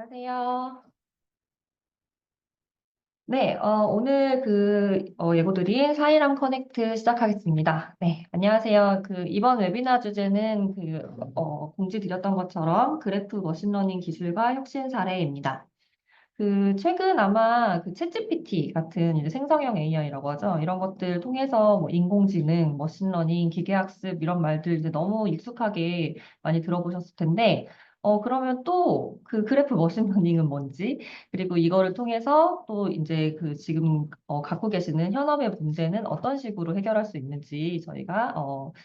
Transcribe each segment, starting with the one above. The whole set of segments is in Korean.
안녕하세요. 네, 오늘 예고드린 사이람 커넥트 시작하겠습니다. 네, 안녕하세요. 이번 웨비나 주제는 공지 드렸던 것처럼 그래프 머신러닝 기술과 혁신 사례입니다. 최근 아마 챗GPT 같은 이제 생성형 AI라고 하죠. 이런 것들 통해서 뭐 인공지능, 머신러닝, 기계학습 이런 말들 이제 너무 익숙하게 많이 들어보셨을 텐데, 그러면 또 그래프 머신러닝은 뭔지, 그리고 이거를 통해서 또 이제 지금 갖고 계시는 현업의 문제는 어떤 식으로 해결할 수 있는지 저희가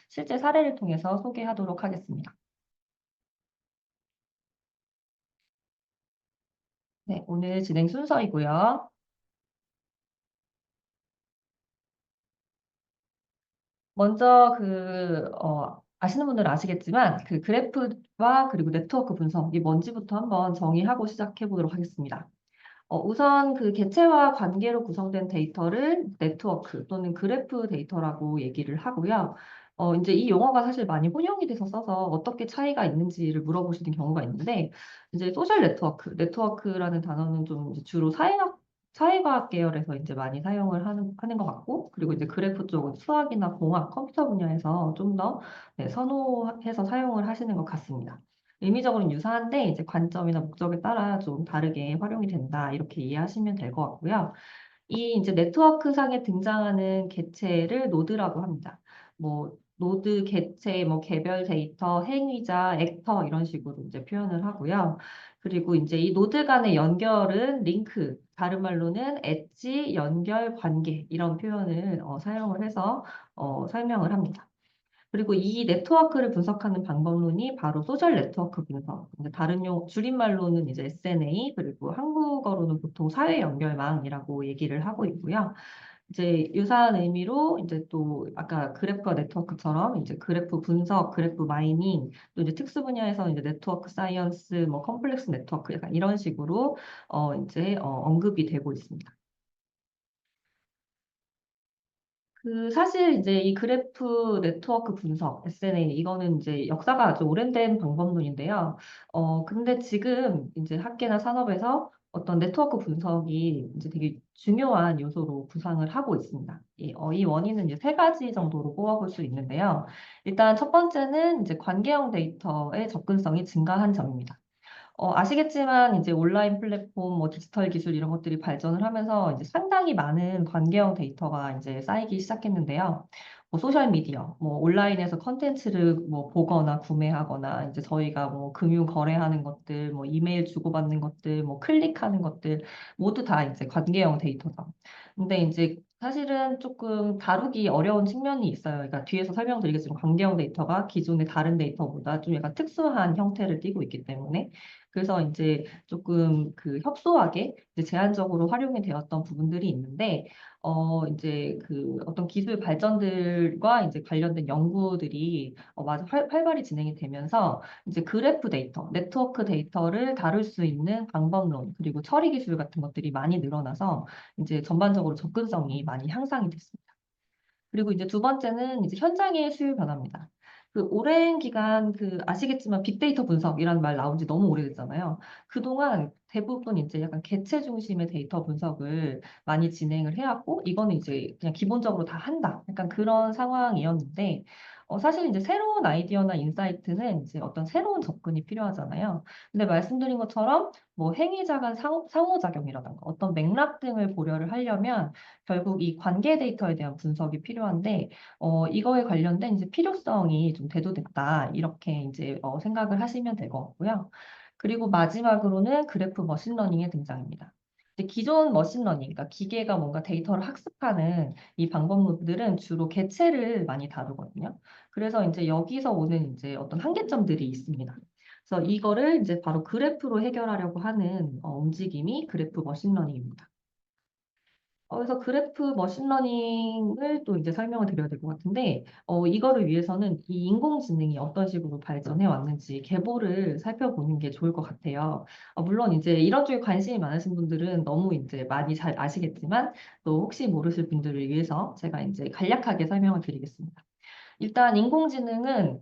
실제 사례를 통해서 소개하도록 하겠습니다. 네, 오늘 진행 순서이고요. 먼저 아시는 분들은 아시겠지만 그래프와 그리고 네트워크 분석이 뭔지부터 한번 정의하고 시작해 보도록 하겠습니다. 우선 개체와 관계로 구성된 데이터를 네트워크 또는 그래프 데이터라고 얘기를 하고요. 이제 이 용어가 사실 많이 혼용이 돼서 써서 어떻게 차이가 있는지를 물어보시는 경우가 있는데, 이제 소셜 네트워크라는 단어는 좀 이제 주로 사회과학 계열에서 이제 많이 사용을 하는 것 같고, 그리고 이제 그래프 쪽은 수학이나 공학, 컴퓨터 분야에서 좀 더 선호해서 사용을 하시는 것 같습니다. 의미적으로는 유사한데 이제 관점이나 목적에 따라 좀 다르게 활용이 된다 이렇게 이해하시면 될 것 같고요. 이 이제 네트워크상에 등장하는 객체를 노드라고 합니다. 뭐 노드 객체, 뭐 개별 데이터, 행위자, 액터 이런 식으로 이제 표현을 하고요. 그리고 이제 이 노드 간의 연결은 링크, 다른 말로는 엣지, 연결, 관계 이런 표현을 사용을 해서 설명을 합니다. 그리고 이 네트워크를 분석하는 방법론이 바로 소셜 네트워크 분석. 이제 다른 줄임말로는 이제 SNA, 그리고 한국어로는 보통 사회 연결망이라고 얘기를 하고 있고요. 이제 유사한 의미로 이제 또 아까 그래프와 네트워크처럼 이제 그래프 분석, 그래프 마이닝, 또 이제 특수 분야에서 이제 네트워크 사이언스, 뭐 컴플렉스 네트워크 약간 이런 식으로 언급이 되고 있습니다. 사실 이제 이 그래프 네트워크 분석, SNA, 이거는 이제 역사가 아주 오래된 방법론인데요. 근데 지금 이제 학계나 산업에서 어떤 네트워크 분석이 이제 되게 중요한 요소로 부상을 하고 있습니다. 이 원인은 이제 세 가지 정도로 꼽아볼 수 있는데요. 일단 첫 번째는 이제 관계형 데이터의 접근성이 증가한 점입니다. 아시겠지만 이제 온라인 플랫폼, 뭐 디지털 기술 이런 것들이 발전을 하면서 이제 상당히 많은 관계형 데이터가 이제 쌓이기 시작했는데요. 뭐 소셜 미디어, 뭐 온라인에서 컨텐츠를 뭐 보거나 구매하거나 이제 저희가 뭐 금융 거래하는 것들, 뭐 이메일 주고받는 것들, 뭐 클릭하는 것들 모두 다 이제 관계형 데이터죠. 근데 이제 사실은 조금 다루기 어려운 측면이 있어요. 그러니까 뒤에서 설명드리겠지만 관계형 데이터가 기존의 다른 데이터보다 좀 약간 특수한 형태를 띠고 있기 때문에 그래서 이제 조금 협소하게 이제 제한적으로 활용이 되었던 부분들이 있는데, 이제 어떤 기술 발전들과 이제 관련된 연구들이 마저 활발히 진행이 되면서 이제 그래프 데이터, 네트워크 데이터를 다룰 수 있는 방법론, 그리고 처리 기술 같은 것들이 많이 늘어나서 이제 전반적으로 접근성이 많이 향상이 됐습니다. 그리고 이제 두 번째는 이제 현장의 수요 변화입니다. 오랜 기간 아시겠지만 빅데이터 분석이라는 말 나온 지 너무 오래됐잖아요. 그동안 대부분 이제 약간 개체 중심의 데이터 분석을 많이 진행을 해왔고, 이거는 이제 그냥 기본적으로 다 한다. 약간 그런 상황이었는데, 사실 이제 새로운 아이디어나 인사이트는 이제 어떤 새로운 접근이 필요하잖아요. 근데 말씀드린 것처럼 뭐 행위자 간 상호작용이라든가 어떤 맥락 등을 고려를 하려면 결국 이 관계 데이터에 대한 분석이 필요한데, 이거에 관련된 이제 필요성이 좀 대두됐다. 이렇게 이제 생각을 하시면 될 것 같고요. 그리고 마지막으로는 그래프 머신러닝의 등장입니다. 이제 기존 머신러닝, 그러니까 기계가 뭔가 데이터를 학습하는 이 방법론들은 주로 개체를 많이 다루거든요. 그래서 이제 여기서 오는 이제 어떤 한계점들이 있습니다. 그래서 이거를 이제 바로 그래프로 해결하려고 하는 움직임이 그래프 머신러닝입니다. 그래서 그래프 머신러닝을 또 이제 설명을 드려야 될 것 같은데, 이거를 위해서는 이 인공지능이 어떤 식으로 발전해 왔는지 계보를 살펴보는 게 좋을 것 같아요. 물론 이제 이런 쪽에 관심이 많으신 분들은 너무 이제 많이 잘 아시겠지만, 또 혹시 모르실 분들을 위해서 제가 이제 간략하게 설명을 드리겠습니다. 일단 인공지능은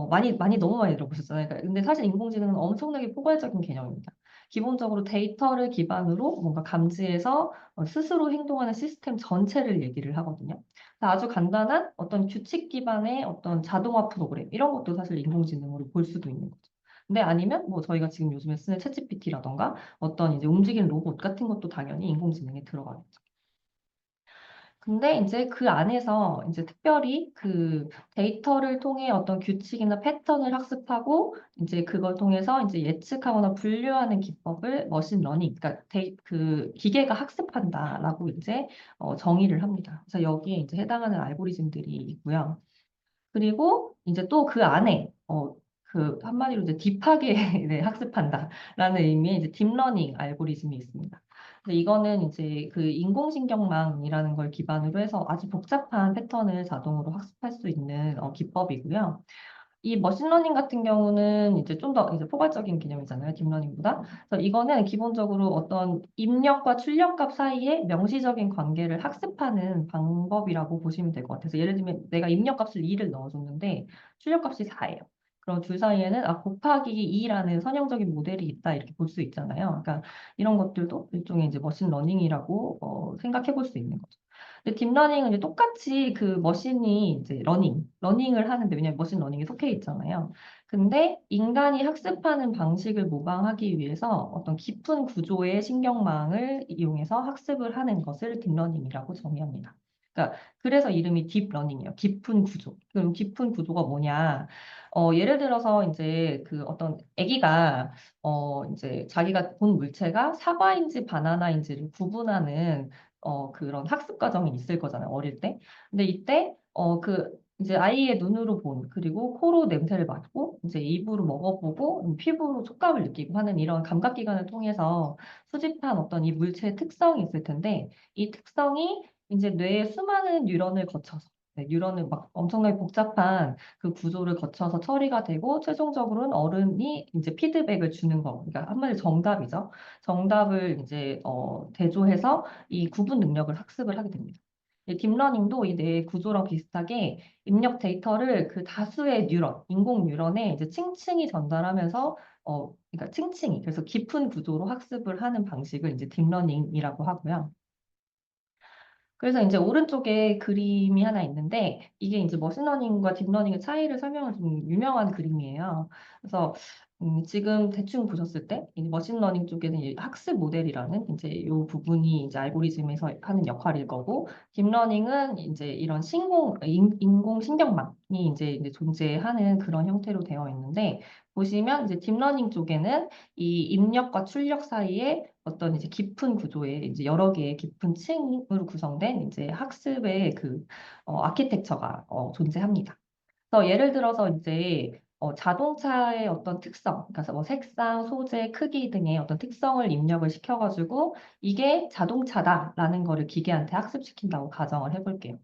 많이 너무 많이 들어보셨잖아요. 근데 사실 인공지능은 엄청나게 포괄적인 개념입니다. 기본적으로 데이터를 기반으로 뭔가 감지해서 스스로 행동하는 시스템 전체를 얘기를 하거든요. 아주 간단한 어떤 규칙 기반의 어떤 자동화 프로그램 이런 것도 사실 인공지능으로 볼 수도 있는 거죠. 근데 아니면 뭐 저희가 지금 요즘에 쓰는 챗GPT라던가 어떤 이제 움직이는 로봇 같은 것도 당연히 인공지능에 들어가겠죠. 근데 이제 그 안에서 이제 특별히 그 데이터를 통해 어떤 규칙이나 패턴을 학습하고 이제 그걸 통해서 이제 예측하거나 분류하는 기법을 머신러닝, 그러니까 그 기계가 학습한다라고 이제 정의를 합니다. 그래서 여기에 이제 해당하는 알고리즘들이 있고요. 그리고 이제 또 그 안에 그 한마디로 이제 딥하게 네, 학습한다라는 의미의 이제 딥러닝 알고리즘이 있습니다. 근데 이거는 이제 그 인공신경망이라는 걸 기반으로 해서 아주 복잡한 패턴을 자동으로 학습할 수 있는 기법이고요. 이 머신러닝 같은 경우는 이제 좀 더 이제 포괄적인 개념이잖아요, 딥러닝보다. 그래서 이거는 기본적으로 어떤 입력과 출력값 사이에 명시적인 관계를 학습하는 방법이라고 보시면 될 것 같아서 예를 들면 내가 입력값을 2를 넣어줬는데 출력값이 4예요. 그럼 둘 사이에는 곱하기 2라는 선형적인 모델이 있다 이렇게 볼 수 있잖아요. 그러니까 이런 것들도 일종의 이제 머신러닝이라고 생각해 볼 수 있는 거죠. 근데 딥러닝은 이제 똑같이 그 머신이 이제 러닝을 하는데 왜냐면 머신 러닝에 속해 있잖아요. 근데 인간이 학습하는 방식을 모방하기 위해서 어떤 깊은 구조의 신경망을 이용해서 학습을 하는 것을 딥러닝이라고 정의합니다. 그러니까 그래서 이름이 딥러닝이에요. 깊은 구조. 그럼 깊은 구조가 뭐냐? 예를 들어서 이제 그 어떤 아기가 이제 자기가 본 물체가 사과인지 바나나인지를 구분하는 그런 학습 과정이 있을 거잖아요, 어릴 때. 근데 이때, 이제 아이의 눈으로 본, 그리고 코로 냄새를 맡고, 이제 입으로 먹어보고, 피부로 촉감을 느끼고 하는 이런 감각기관을 통해서 수집한 어떤 이 물체의 특성이 있을 텐데, 이 특성이 이제 뇌의 수많은 뉴런을 거쳐서, 네, 뉴런을 막 엄청나게 복잡한 그 구조를 거쳐서 처리가 되고, 최종적으로는 어른이 이제 피드백을 주는 거. 그러니까 한마디로 정답이죠. 정답을 이제 대조해서 이 구분 능력을 학습을 하게 됩니다. 이 딥러닝도 이 뇌의 구조랑 비슷하게 입력 데이터를 그 다수의 뉴런, 인공 뉴런에 이제 층층이 전달하면서 그러니까 층층이 그래서 깊은 구조로 학습을 하는 방식을 이제 딥러닝이라고 하고요. 그래서 이제 오른쪽에 그림이 하나 있는데 이게 이제 머신러닝과 딥러닝의 차이를 설명을 좀 유명한 그림이에요. 그래서 지금 대충 보셨을 때 이 머신러닝 쪽에는 이 학습 모델이라는 이제 이 부분이 이제 알고리즘에서 하는 역할일 거고 딥러닝은 이제 이런 인공 신경망이 이제 존재하는 그런 형태로 되어 있는데 보시면 이제 딥러닝 쪽에는 이 입력과 출력 사이에 어떤 이제 깊은 구조의 이제 여러 개의 깊은 층으로 구성된 이제 학습의 그 아키텍처가 존재합니다. 그래서 예를 들어서 이제 자동차의 어떤 특성, 그러니까 뭐 색상, 소재, 크기 등의 어떤 특성을 입력을 시켜가지고 이게 자동차다라는 거를 기계한테 학습시킨다고 가정을 해볼게요.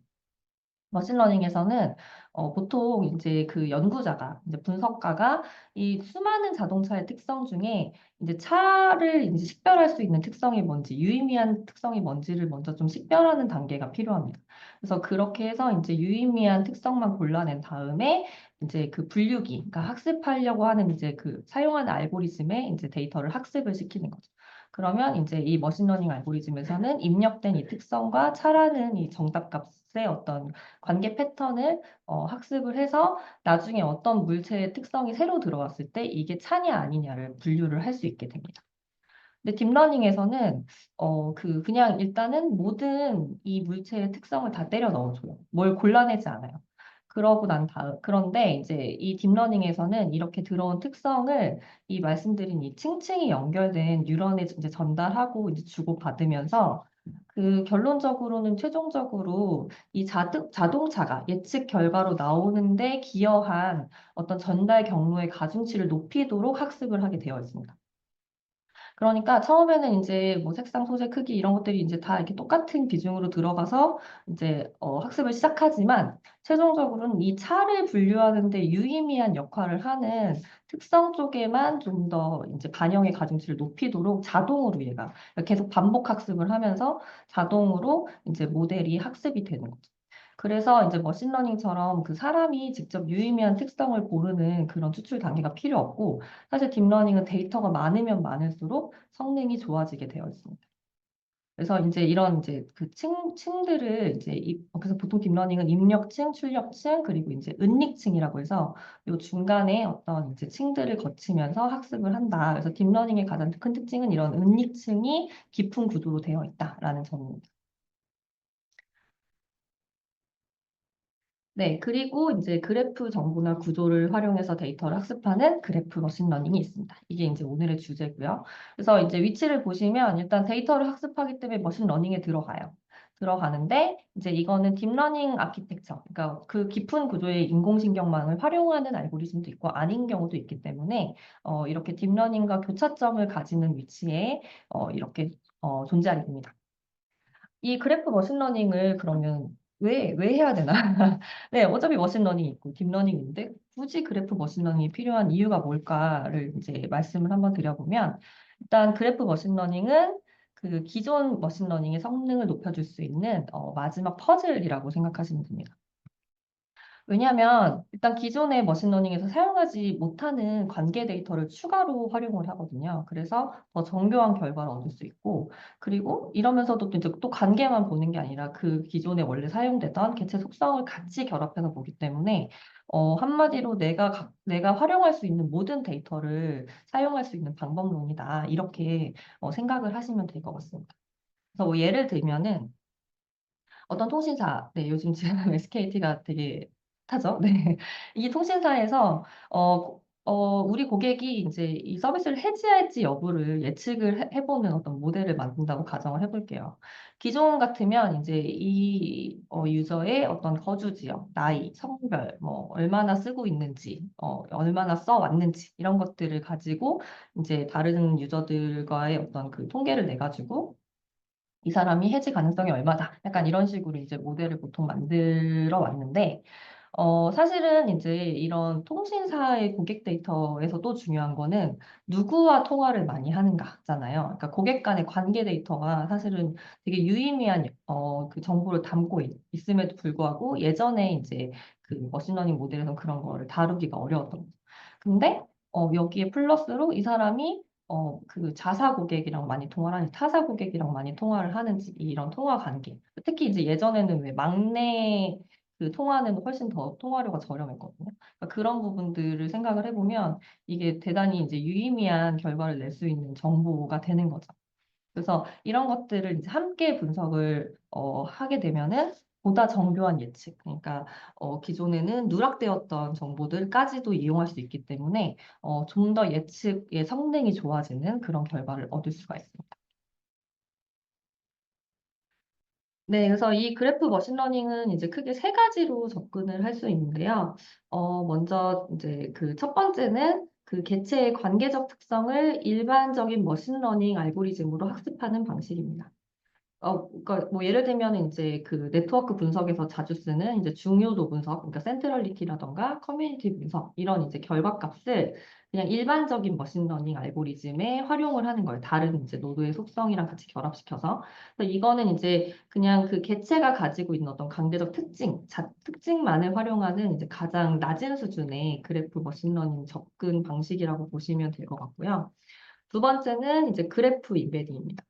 머신러닝에서는 보통 이제 그 연구자가, 이제 분석가가 이 수많은 자동차의 특성 중에 이제 차를 이제 식별할 수 있는 특성이 뭔지, 유의미한 특성이 뭔지를 먼저 좀 식별하는 단계가 필요합니다. 그래서 그렇게 해서 이제 유의미한 특성만 골라낸 다음에 이제 그 분류기, 그러니까 학습하려고 하는 이제 그 사용하는 알고리즘에 이제 데이터를 학습을 시키는 거죠. 그러면 이제 이 머신러닝 알고리즘에서는 입력된 이 특성과 차라는 이 정답값의 어떤 관계 패턴을 학습을 해서 나중에 어떤 물체의 특성이 새로 들어왔을 때 이게 차냐 아니냐를 분류를 할 수 있게 됩니다. 근데 딥러닝에서는 그냥 일단은 모든 이 물체의 특성을 다 때려 넣어줘요. 뭘 골라내지 않아요. 그러고 난 다음 그런데 이제 이 딥러닝에서는 이렇게 들어온 특성을 이 말씀드린 이 층층이 연결된 뉴런에 이제 전달하고 이제 주고받으면서 그 결론적으로는 최종적으로 이 자동차가 예측 결과로 나오는데 기여한 어떤 전달 경로의 가중치를 높이도록 학습을 하게 되어 있습니다. 그러니까 처음에는 이제 뭐 색상, 소재, 크기 이런 것들이 이제 다 이렇게 똑같은 비중으로 들어가서 이제 학습을 시작하지만 최종적으로는 이 차를 분류하는 데 유의미한 역할을 하는 특성 쪽에만 좀 더 이제 반영의 가중치를 높이도록 자동으로 얘가 계속 반복 학습을 하면서 자동으로 이제 모델이 학습이 되는 거죠. 그래서 이제 머신러닝처럼 그 사람이 직접 유의미한 특성을 고르는 그런 추출 단계가 필요 없고, 사실 딥러닝은 데이터가 많으면 많을수록 성능이 좋아지게 되어 있습니다. 그래서 이제 이런 이제 그 층들을 이제 그래서 보통 딥러닝은 입력층, 출력층, 그리고 이제 은닉층이라고 해서 요 중간에 어떤 이제 층들을 거치면서 학습을 한다. 그래서 딥러닝의 가장 큰 특징은 이런 은닉층이 깊은 구조로 되어 있다라는 점입니다. 네, 그리고 이제 그래프 정보나 구조를 활용해서 데이터를 학습하는 그래프 머신러닝이 있습니다. 이게 이제 오늘의 주제고요. 그래서 이제 위치를 보시면 일단 데이터를 학습하기 때문에 머신러닝에 들어가요. 들어가는데 이제 이거는 딥러닝 아키텍처, 그러니까 그 깊은 구조의 인공신경망을 활용하는 알고리즘도 있고 아닌 경우도 있기 때문에 이렇게 딥러닝과 교차점을 가지는 위치에 이렇게 존재하게 됩니다. 이 그래프 머신러닝을 그러면 왜 해야 되나? 네, 어차피 머신러닝이 있고 딥러닝인데 굳이 그래프 머신러닝이 필요한 이유가 뭘까를 이제 말씀을 한번 드려보면 일단 그래프 머신러닝은 그 기존 머신러닝의 성능을 높여줄 수 있는 마지막 퍼즐이라고 생각하시면 됩니다. 왜냐하면 일단 기존의 머신러닝에서 사용하지 못하는 관계 데이터를 추가로 활용을 하거든요. 그래서 더 정교한 결과를 얻을 수 있고, 그리고 이러면서도 또 이제 또 관계만 보는 게 아니라 그 기존에 원래 사용되던 개체 속성을 같이 결합해서 보기 때문에 한마디로 내가 활용할 수 있는 모든 데이터를 사용할 수 있는 방법론이다. 이렇게 생각을 하시면 될 것 같습니다. 그래서 뭐 예를 들면은 어떤 통신사, 네, 요즘 지금 SKT가 되게 타죠. 네. 이 통신사에서, 우리 고객이 이제 이 서비스를 해지할지 여부를 예측을 해보는 어떤 모델을 만든다고 가정을 해볼게요. 기존 같으면 이제 이 유저의 어떤 거주 지역, 나이, 성별, 뭐, 얼마나 쓰고 있는지, 얼마나 써왔는지, 이런 것들을 가지고 이제 다른 유저들과의 어떤 그 통계를 내가지고 이 사람이 해지 가능성이 얼마다. 약간 이런 식으로 이제 모델을 보통 만들어 왔는데, 사실은 이제 이런 통신사의 고객 데이터에서 또 중요한 거는 누구와 통화를 많이 하는가잖아요. 그러니까 고객 간의 관계 데이터가 사실은 되게 유의미한 그 정보를 담고 있음에도 불구하고 예전에 이제 그 머신러닝 모델에서 그런 거를 다루기가 어려웠던 거죠. 근데 여기에 플러스로 이 사람이 그 자사 고객이랑 많이 통화를 하는지 타사 고객이랑 많이 통화를 하는지 이런 통화 관계. 특히 이제 예전에는 왜 막내 그 통화는 훨씬 더 통화료가 저렴했거든요. 그러니까 그런 부분들을 생각을 해보면 이게 대단히 이제 유의미한 결과를 낼 수 있는 정보가 되는 거죠. 그래서 이런 것들을 이제 함께 분석을 하게 되면은 보다 정교한 예측, 그러니까 기존에는 누락되었던 정보들까지도 이용할 수 있기 때문에 좀 더 예측의 성능이 좋아지는 그런 결과를 얻을 수가 있습니다. 네, 그래서 이 그래프 머신러닝은 이제 크게 세 가지로 접근을 할 수 있는데요. 먼저 이제 그 첫 번째는 그 개체의 관계적 특성을 일반적인 머신러닝 알고리즘으로 학습하는 방식입니다. 그러니까 뭐 예를 들면 이제 그 네트워크 분석에서 자주 쓰는 이제 중요도 분석, 그러니까 센트럴리티라던가 커뮤니티 분석 이런 이제 결과값을 그냥 일반적인 머신러닝 알고리즘에 활용을 하는 거예요. 다른 이제 노드의 속성이랑 같이 결합시켜서. 그래서 이거는 이제 그냥 그 개체가 가지고 있는 어떤 강제적 특징만을 활용하는 이제 가장 낮은 수준의 그래프 머신러닝 접근 방식이라고 보시면 될 것 같고요. 두 번째는 이제 그래프 인베딩입니다.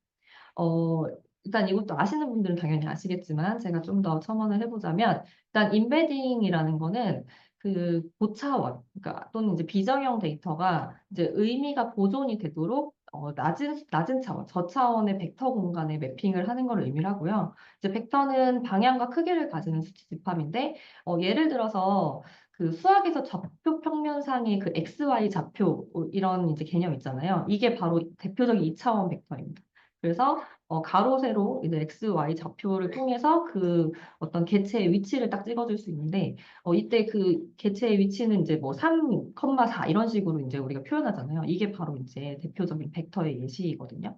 어, 일단 이것도 아시는 분들은 당연히 아시겠지만 제가 좀 더 첨언을 해보자면 일단 인베딩이라는 거는 그 고차원, 그러니까 또는 이제 비정형 데이터가 이제 의미가 보존이 되도록 낮은 차원, 저차원의 벡터 공간에 매핑을 하는 걸 의미를 하고요. 이제 벡터는 방향과 크기를 가지는 수치 집합인데 예를 들어서 그 수학에서 좌표 평면상의 그 XY 좌표 이런 이제 개념 있잖아요. 이게 바로 대표적인 2차원 벡터입니다. 그래서 가로, 세로, 이제 X, Y 좌표를 통해서 그 어떤 개체의 위치를 딱 찍어줄 수 있는데, 이때 그 개체의 위치는 이제 뭐 3,4 이런 식으로 이제 우리가 표현하잖아요. 이게 바로 이제 대표적인 벡터의 예시이거든요.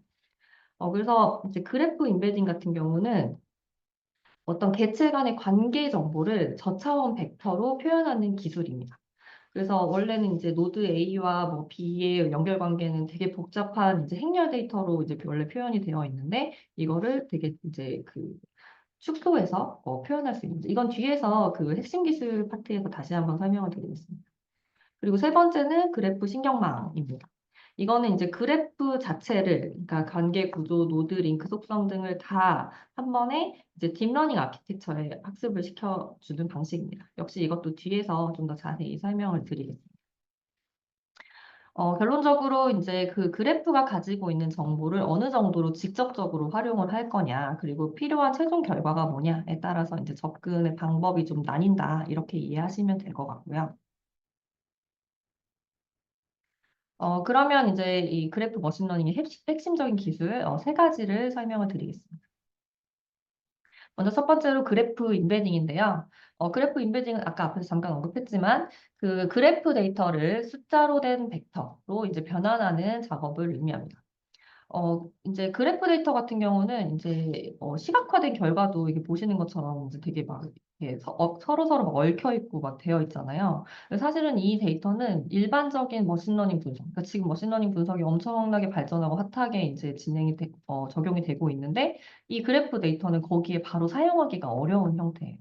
그래서 이제 그래프 인베딩 같은 경우는 어떤 개체 간의 관계 정보를 저차원 벡터로 표현하는 기술입니다. 그래서 원래는 이제 노드 A와 뭐 B의 연결 관계는 되게 복잡한 이제 행렬 데이터로 이제 원래 표현이 되어 있는데 이거를 되게 이제 그 축소해서 표현할 수 있는. 이건 뒤에서 그 핵심 기술 파트에서 다시 한번 설명을 드리겠습니다. 그리고 세 번째는 그래프 신경망입니다. 이거는 이제 그래프 자체를, 그러니까 관계 구조, 노드, 링크 속성 등을 다 한 번에 이제 딥러닝 아키텍처에 학습을 시켜주는 방식입니다. 역시 이것도 뒤에서 좀 더 자세히 설명을 드리겠습니다. 결론적으로 이제 그 그래프가 가지고 있는 정보를 어느 정도로 직접적으로 활용을 할 거냐, 그리고 필요한 최종 결과가 뭐냐에 따라서 이제 접근의 방법이 좀 나뉜다, 이렇게 이해하시면 될 것 같고요. 그러면 이제 이 그래프 머신러닝의 핵심적인 기술 세 가지를 설명을 드리겠습니다. 먼저 첫 번째로 그래프 인베딩인데요. 그래프 인베딩은 아까 앞에서 잠깐 언급했지만 그 그래프 데이터를 숫자로 된 벡터로 이제 변환하는 작업을 의미합니다. 이제 그래프 데이터 같은 경우는 이제 시각화된 결과도 이게 보시는 것처럼 이제 되게 막 이렇게 서로 막 얽혀 있고 막 되어 있잖아요. 근데 사실은 이 데이터는 일반적인 머신러닝 분석, 그러니까 지금 머신러닝 분석이 엄청나게 발전하고 핫하게 이제 적용이 되고 있는데 이 그래프 데이터는 거기에 바로 사용하기가 어려운 형태예요.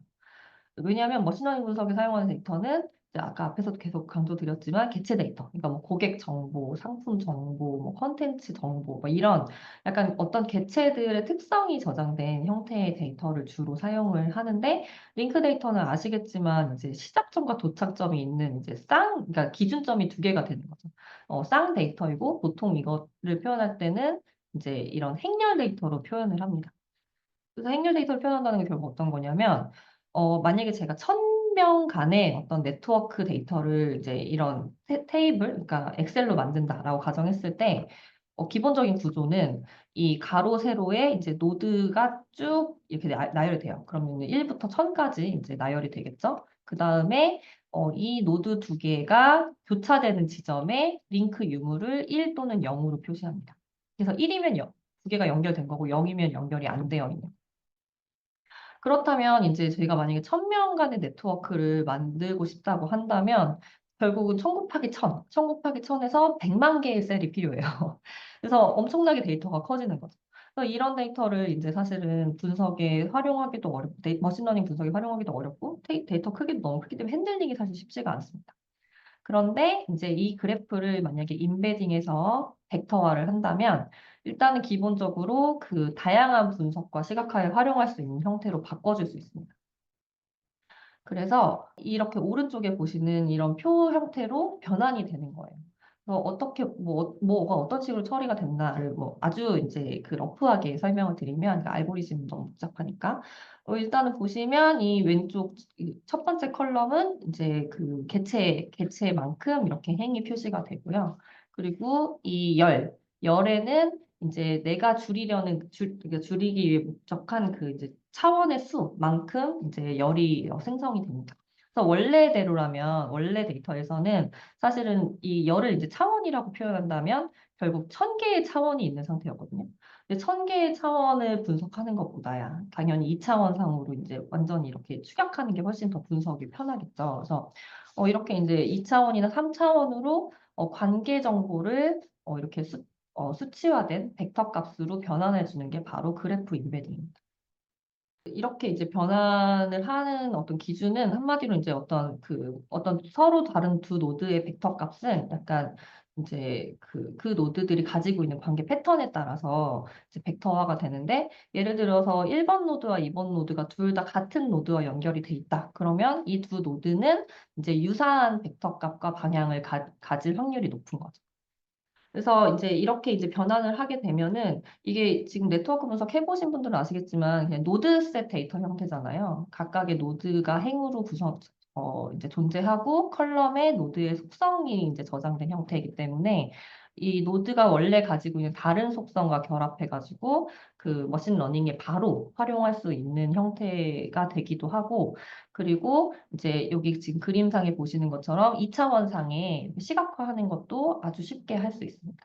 왜냐하면 머신러닝 분석에 사용하는 데이터는 이제 아까 앞에서도 계속 강조드렸지만 개체 데이터, 그러니까 뭐 고객 정보, 상품 정보, 뭐 컨텐츠 정보, 뭐 이런 약간 어떤 개체들의 특성이 저장된 형태의 데이터를 주로 사용을 하는데 링크 데이터는 아시겠지만 이제 시작점과 도착점이 있는 이제 그러니까 기준점이 두 개가 되는 거죠. 쌍 데이터이고 보통 이거를 표현할 때는 이제 이런 행렬 데이터로 표현을 합니다. 그래서 행렬 데이터를 표현한다는 게 결국 어떤 거냐면, 만약에 제가 1000명 간의 어떤 네트워크 데이터를 이제 이런 테이블, 그러니까 엑셀로 만든다라고 가정했을 때, 기본적인 구조는 이 가로, 세로에 이제 노드가 쭉 이렇게 나열이 돼요. 그러면 1부터 1000까지 이제 나열이 되겠죠? 그 다음에 이 노드 두 개가 교차되는 지점에 링크 유무를 1 또는 0으로 표시합니다. 그래서 1이면 0, 두 개가 연결된 거고 0이면 연결이 안 되어 있는. 그렇다면 이제 저희가 만약에 1000명 간의 네트워크를 만들고 싶다고 한다면 결국은 1000 곱하기 1000, 1000 곱하기 1000에서 100만 개의 셀이 필요해요. 그래서 엄청나게 데이터가 커지는 거죠. 그래서 이런 데이터를 이제 사실은 분석에 활용하기도 어렵고, 머신러닝 분석에 활용하기도 어렵고, 데이터 크기도 너무 크기 때문에 핸들링이 사실 쉽지가 않습니다. 그런데 이제 이 그래프를 만약에 인베딩해서 벡터화를 한다면 일단은 기본적으로 그 다양한 분석과 시각화에 활용할 수 있는 형태로 바꿔줄 수 있습니다. 그래서 이렇게 오른쪽에 보시는 이런 표 형태로 변환이 되는 거예요. 그래서 어떻게 뭐가 어떤 식으로 처리가 됐나를 뭐 아주 이제 그 러프하게 설명을 드리면 그러니까 알고리즘 너무 복잡하니까 일단은 보시면 이 왼쪽 이첫 번째 컬럼은 이제 그 개체만큼 이렇게 행이 표시가 되고요. 그리고 이 열에는 이제 내가 그러니까 줄이기 위해 목적한 그 이제 차원의 수만큼 이제 열이 생성이 됩니다. 그래서 원래대로라면 원래 데이터에서는 사실은 이 열을 이제 차원이라고 표현한다면 결국 1000개의 차원이 있는 상태였거든요. 근데 1000개의 차원을 분석하는 것보다야 당연히 2차원상으로 이제 완전히 이렇게 추격하는 게 훨씬 더 분석이 편하겠죠. 그래서 이렇게 이제 2차원이나 3차원으로 관계 정보를 이렇게 수치화된 벡터 값으로 변환해 주는 게 바로 그래프 인베딩입니다. 이렇게 이제 변환을 하는 어떤 기준은 한마디로 이제 어떤 서로 다른 두 노드의 벡터 값은 약간 이제 그 노드들이 가지고 있는 관계 패턴에 따라서 이제 벡터화가 되는데 예를 들어서 1번 노드와 2번 노드가 둘 다 같은 노드와 연결이 돼 있다. 그러면 이 두 노드는 이제 유사한 벡터 값과 방향을 가질 확률이 높은 거죠. 그래서 이제 이렇게 이제 변환을 하게 되면은 이게 지금 네트워크 분석 해보신 분들은 아시겠지만 그냥 노드셋 데이터 형태잖아요. 각각의 노드가 행으로 이제 존재하고 컬럼에 노드의 속성이 이제 저장된 형태이기 때문에 이 노드가 원래 가지고 있는 다른 속성과 결합해가지고 그 머신러닝에 바로 활용할 수 있는 형태가 되기도 하고 그리고 이제 여기 지금 그림상에 보시는 것처럼 2차원상에 시각화하는 것도 아주 쉽게 할 수 있습니다.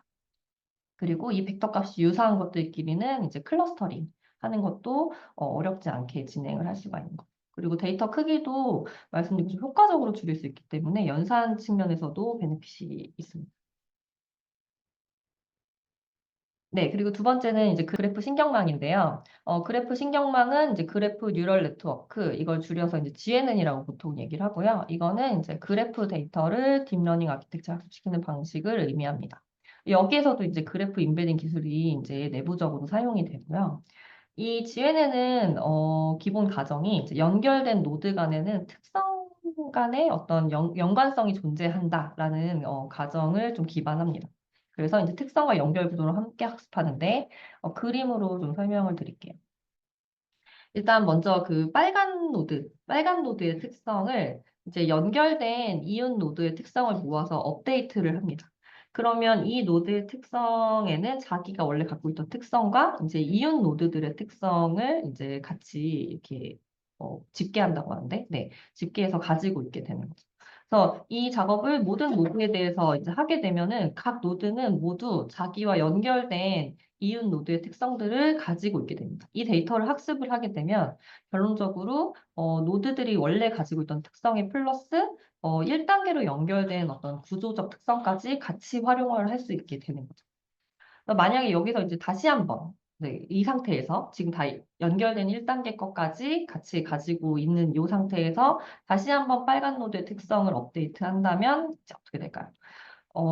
그리고 이 벡터 값이 유사한 것들끼리는 이제 클러스터링 하는 것도 어렵지 않게 진행을 할 수가 있는 거예요. 그리고 데이터 크기도 말씀드린 것처럼 효과적으로 줄일 수 있기 때문에 연산 측면에서도 베네핏이 있습니다. 네, 그리고 두 번째는 이제 그래프 신경망인데요. 그래프 신경망은 이제 그래프 뉴럴 네트워크, 이걸 줄여서 이제 GNN이라고 보통 얘기를 하고요. 이거는 이제 그래프 데이터를 딥러닝 아키텍처 학습시키는 방식을 의미합니다. 여기에서도 이제 그래프 임베딩 기술이 이제 내부적으로 사용이 되고요. 이 GNN은 기본 가정이 이제 연결된 노드 간에는 특성 간의 어떤 연관성이 존재한다라는 가정을 좀 기반합니다. 그래서 이제 특성과 연결 구도를 함께 학습하는데 그림으로 좀 설명을 드릴게요. 일단 먼저 그 빨간 노드의 특성을 이제 연결된 이웃 노드의 특성을 모아서 업데이트를 합니다. 그러면 이 노드의 특성에는 자기가 원래 갖고 있던 특성과 이제 이웃 노드들의 특성을 이제 같이 이렇게 집계한다고 하는데, 네, 집계해서 가지고 있게 되는 거죠. 그래서 이 작업을 모든 노드에 대해서 이제 하게 되면은 각 노드는 모두 자기와 연결된 이웃 노드의 특성들을 가지고 있게 됩니다. 이 데이터를 학습을 하게 되면 결론적으로 노드들이 원래 가지고 있던 특성에 플러스 1단계로 연결된 어떤 구조적 특성까지 같이 활용을 할 수 있게 되는 거죠. 그래서 만약에 여기서 이제 다시 한번 네, 이 상태에서 지금 다 연결된 1단계 것까지 같이 가지고 있는 이 상태에서 다시 한번 빨간 노드의 특성을 업데이트 한다면 이제 어떻게 될까요?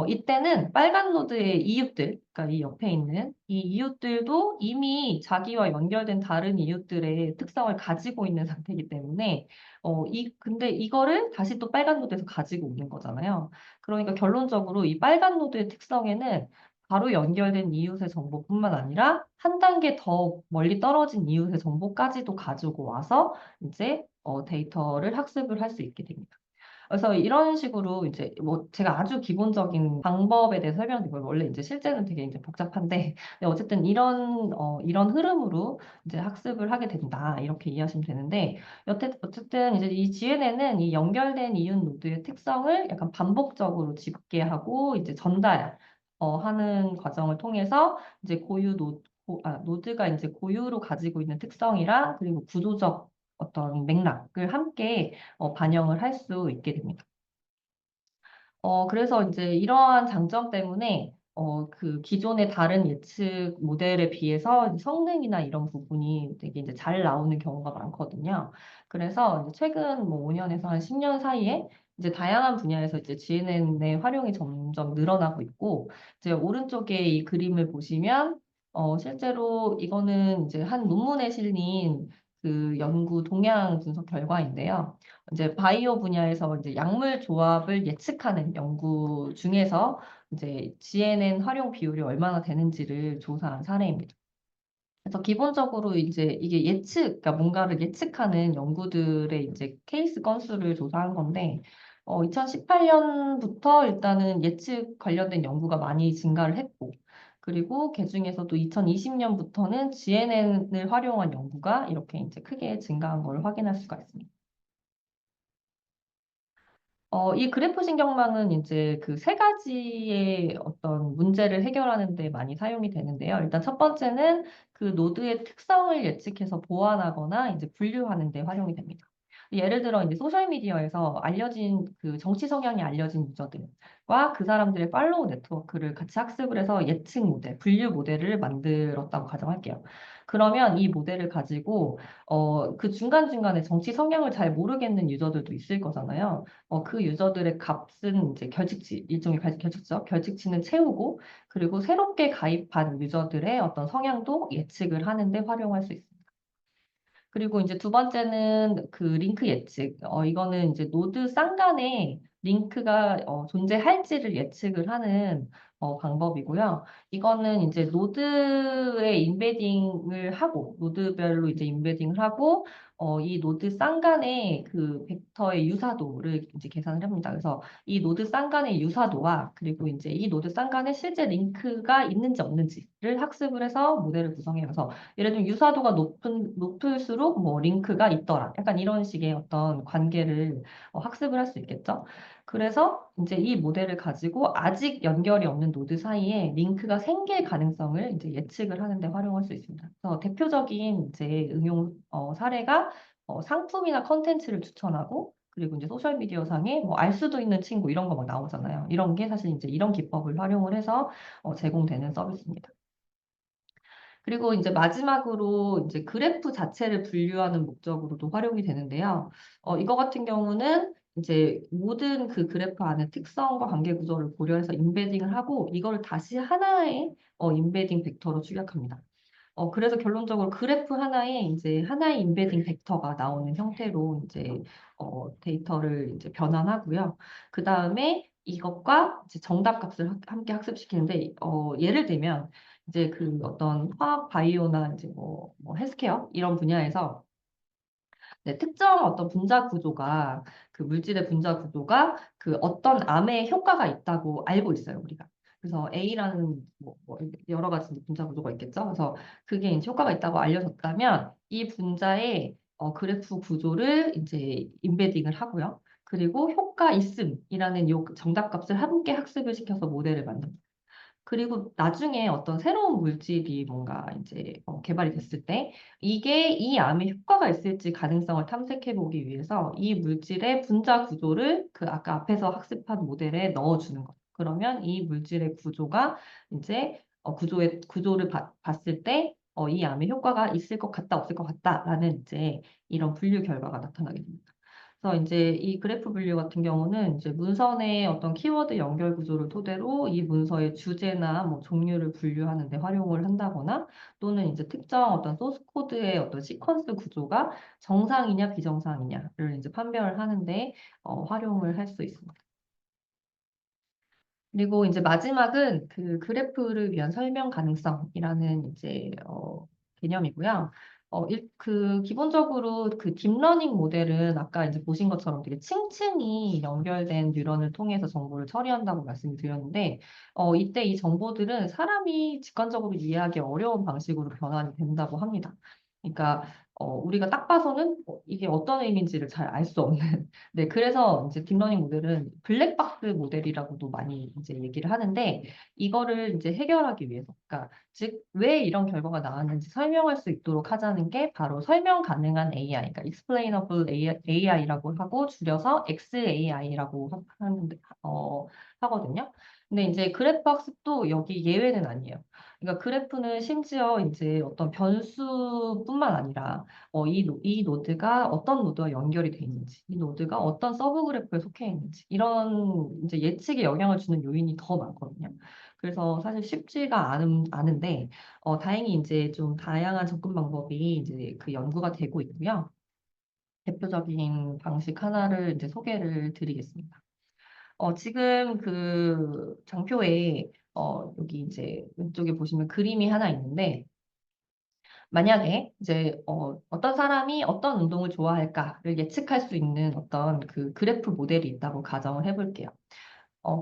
이때는 빨간 노드의 이웃들, 그러니까 이 옆에 있는 이 이웃들도 이미 자기와 연결된 다른 이웃들의 특성을 가지고 있는 상태이기 때문에, 근데 이거를 다시 또 빨간 노드에서 가지고 오는 거잖아요. 그러니까 결론적으로 이 빨간 노드의 특성에는 바로 연결된 이웃의 정보뿐만 아니라 한 단계 더 멀리 떨어진 이웃의 정보까지도 가지고 와서 이제 데이터를 학습을 할 수 있게 됩니다. 그래서 이런 식으로 이제 뭐 제가 아주 기본적인 방법에 대해서 설명드리고 원래 이제 실제는 되게 이제 복잡한데 근데 어쨌든 이런 흐름으로 이제 학습을 하게 된다 이렇게 이해하시면 되는데 어쨌든 이제 이 GNN은 이 연결된 이웃 노드의 특성을 약간 반복적으로 집계하고 이제 전달 하는 과정을 통해서 이제 노드가 이제 고유로 가지고 있는 특성이랑 그리고 구조적 어떤 맥락을 함께 반영을 할 수 있게 됩니다. 그래서 이제 이러한 장점 때문에 그 기존의 다른 예측 모델에 비해서 성능이나 이런 부분이 되게 이제 잘 나오는 경우가 많거든요. 그래서 이제 최근 뭐 5년에서 한 10년 사이에 이제 다양한 분야에서 이제 GNN의 활용이 점점 늘어나고 있고, 이제 오른쪽에 이 그림을 보시면, 실제로 이거는 이제 한 논문에 실린 그 연구 동향 분석 결과인데요. 이제 바이오 분야에서 이제 약물 조합을 예측하는 연구 중에서 이제 GNN 활용 비율이 얼마나 되는지를 조사한 사례입니다. 그래서 기본적으로 이제 이게 그러니까 뭔가를 예측하는 연구들의 이제 케이스 건수를 조사한 건데, 2018년부터 일단은 예측 관련된 연구가 많이 증가를 했고, 그리고 그중에서도 2020년부터는 GNN을 활용한 연구가 이렇게 이제 크게 증가한 걸 확인할 수가 있습니다. 이 그래프 신경망은 이제 그 세 가지의 어떤 문제를 해결하는 데 많이 사용이 되는데요. 일단 첫 번째는 그 노드의 특성을 예측해서 보완하거나 이제 분류하는 데 활용이 됩니다. 예를 들어 이제 소셜미디어에서 알려진 그 정치 성향이 알려진 유저들과 그 사람들의 팔로우 네트워크를 같이 학습을 해서 예측 모델, 분류 모델을 만들었다고 가정할게요. 그러면 이 모델을 가지고 그 중간중간에 정치 성향을 잘 모르겠는 유저들도 있을 거잖아요. 그 유저들의 값은 이제 일종의 결직죠. 결직치는 채우고, 그리고 새롭게 가입한 유저들의 어떤 성향도 예측을 하는데 활용할 수 있습니다. 그리고 이제 두 번째는 그 링크 예측. 이거는 이제 노드 쌍간에 링크가 존재할지를 예측을 하는 방법이고요. 이거는 이제 노드별로 이제 인베딩을 하고, 이 노드 쌍간의 그 벡터의 유사도를 이제 계산을 합니다. 그래서 이 노드 쌍간의 유사도와 그리고 이제 이 노드 쌍간에 실제 링크가 있는지 없는지를 학습을 해서 모델을 구성해요. 그래서 예를 들면 유사도가 높을수록 뭐 링크가 있더라. 약간 이런 식의 어떤 관계를 학습을 할 수 있겠죠. 그래서 이제 이 모델을 가지고 아직 연결이 없는 노드 사이에 링크가 생길 가능성을 이제 예측을 하는데 활용할 수 있습니다. 그래서 대표적인 이제 응용 사례가 상품이나 컨텐츠를 추천하고 그리고 이제 소셜미디어 상에 뭐 알 수도 있는 친구 이런 거 막 나오잖아요. 이런 게 사실 이제 이런 기법을 활용을 해서 제공되는 서비스입니다. 그리고 이제 마지막으로 이제 그래프 자체를 분류하는 목적으로도 활용이 되는데요. 이거 같은 경우는 이제 모든 그 그래프 안에 특성과 관계 구조를 고려해서 인베딩을 하고 이거를 다시 하나의 인베딩 벡터로 출력합니다. 그래서 결론적으로 그래프 하나에 이제 하나의 인베딩 벡터가 나오는 형태로 이제 데이터를 이제 변환하고요. 그 다음에 이것과 이제 정답 값을 함께 학습시키는데 예를 들면 이제 그 어떤 화학 바이오나 이제 뭐 헬스케어 이런 분야에서 네, 특정 어떤 분자 구조가 그 물질의 분자 구조가 그 어떤 암에 효과가 있다고 알고 있어요, 우리가. 그래서 A라는 뭐 여러 가지 분자 구조가 있겠죠. 그래서 그게 이제 효과가 있다고 알려졌다면 이 분자의 그래프 구조를 이제 인베딩을 하고요. 그리고 효과 있음이라는 요 정답값을 함께 학습을 시켜서 모델을 만듭니다. 그리고 나중에 어떤 새로운 물질이 뭔가 이제 개발이 됐을 때 이게 이 암에 효과가 있을지 가능성을 탐색해 보기 위해서 이 물질의 분자 구조를 그 아까 앞에서 학습한 모델에 넣어주는 것. 그러면 이 물질의 구조가 이제 구조의 구조를 봤을 때 이 암에 효과가 있을 것 같다, 없을 것 같다라는 이제 이런 분류 결과가 나타나게 됩니다. 그래서 이제 이 그래프 분류 같은 경우는 이제 문서의 어떤 키워드 연결 구조를 토대로 이 문서의 주제나 뭐 종류를 분류하는 데 활용을 한다거나 또는 이제 특정 어떤 소스 코드의 어떤 시퀀스 구조가 정상이냐 비정상이냐를 이제 판별을 하는데 활용을 할 수 있습니다. 그리고 이제 마지막은 그 그래프를 위한 설명 가능성이라는 이제 개념이고요. 그 기본적으로 그 딥러닝 모델은 아까 이제 보신 것처럼 되게 층층이 연결된 뉴런을 통해서 정보를 처리한다고 말씀을 드렸는데, 이때 이 정보들은 사람이 직관적으로 이해하기 어려운 방식으로 변환이 된다고 합니다. 그러니까 우리가 딱 봐서는 이게 어떤 의미인지를 잘 알 수 없는 네, 그래서 이제 딥러닝 모델은 블랙박스 모델이라고도 많이 이제 얘기를 하는데 이거를 이제 해결하기 위해서, 그러니까 즉 왜 이런 결과가 나왔는지 설명할 수 있도록 하자는 게 바로 설명 가능한 AI, 그러니까 explainable AI라고 하고 줄여서 XAI라고 하는데 하거든요. 근데 이제 그래프 학습도 여기 예외는 아니에요. 그러니까 그래프는 심지어 이제 어떤 변수뿐만 아니라 이 노드가 어떤 노드와 연결이 돼 있는지, 이 노드가 어떤 서브 그래프에 속해 있는지, 이런 이제 예측에 영향을 주는 요인이 더 많거든요. 그래서 사실 쉽지가 않은데, 다행히 이제 좀 다양한 접근 방법이 이제 그 연구가 되고 있고요. 대표적인 방식 하나를 이제 소개를 드리겠습니다. 지금 그 장표에, 여기 이제 왼쪽에 보시면 그림이 하나 있는데, 만약에 이제 어떤 사람이 어떤 운동을 좋아할까를 예측할 수 있는 어떤 그 그래프 모델이 있다고 가정을 해볼게요.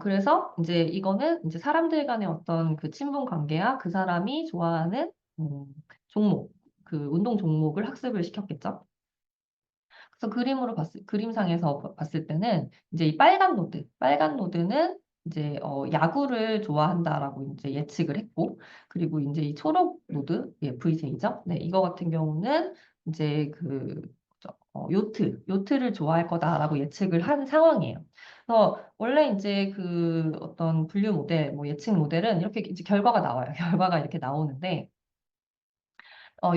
그래서 이제 이거는 이제 사람들 간의 어떤 그 친분 관계와 그 사람이 좋아하는 음, 종목, 그 운동 종목을 학습을 시켰겠죠. 그래서 그림상에서 봤을 때는 이제 이 빨간 노드는 이제 야구를 좋아한다라고 이제 예측을 했고, 그리고 이제 이 초록 노드, 예, VJ죠. 네, 이거 같은 경우는 이제 요트를 좋아할 거다라고 예측을 한 상황이에요. 그래서 원래 이제 그 어떤 분류 모델, 뭐 예측 모델은 이렇게 이제 결과가 나와요. 결과가 이렇게 나오는데,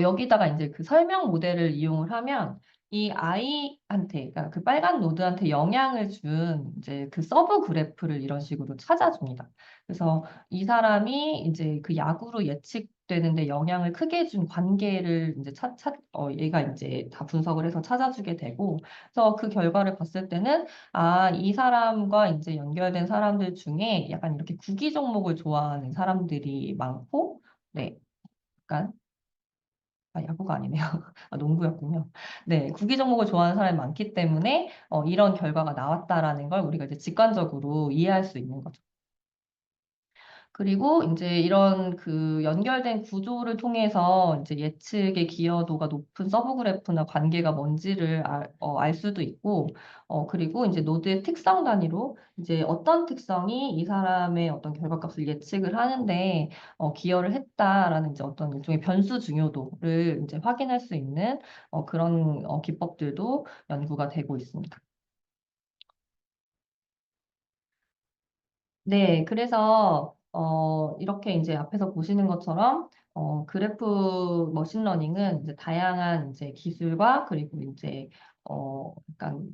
여기다가 이제 그 설명 모델을 이용을 하면 이 아이한테, 그러니까 그 빨간 노드한테 영향을 준 이제 그 서브 그래프를 이런 식으로 찾아줍니다. 그래서 이 사람이 이제 그 야구로 예측되는데 영향을 크게 준 관계를 이제 얘가 이제 다 분석을 해서 찾아주게 되고, 그래서 그 결과를 봤을 때는 이 사람과 이제 연결된 사람들 중에 약간 이렇게 구기 종목을 좋아하는 사람들이 많고, 네. 약간 야구가 아니네요. 농구였군요. 네, 구기 종목을 좋아하는 사람이 많기 때문에 이런 결과가 나왔다라는 걸 우리가 이제 직관적으로 이해할 수 있는 거죠. 그리고 이제 이런 그 연결된 구조를 통해서 이제 예측의 기여도가 높은 서브 그래프나 관계가 뭔지를 알 수도 있고, 그리고 이제 노드의 특성 단위로 이제 어떤 특성이 이 사람의 어떤 결과값을 예측을 하는데 기여를 했다라는 이제 어떤 일종의 변수 중요도를 이제 확인할 수 있는 그런 기법들도 연구가 되고 있습니다. 네, 그래서 이렇게 이제 앞에서 보시는 것처럼 그래프 머신러닝은 이제 다양한 이제 기술과 그리고 이제 약간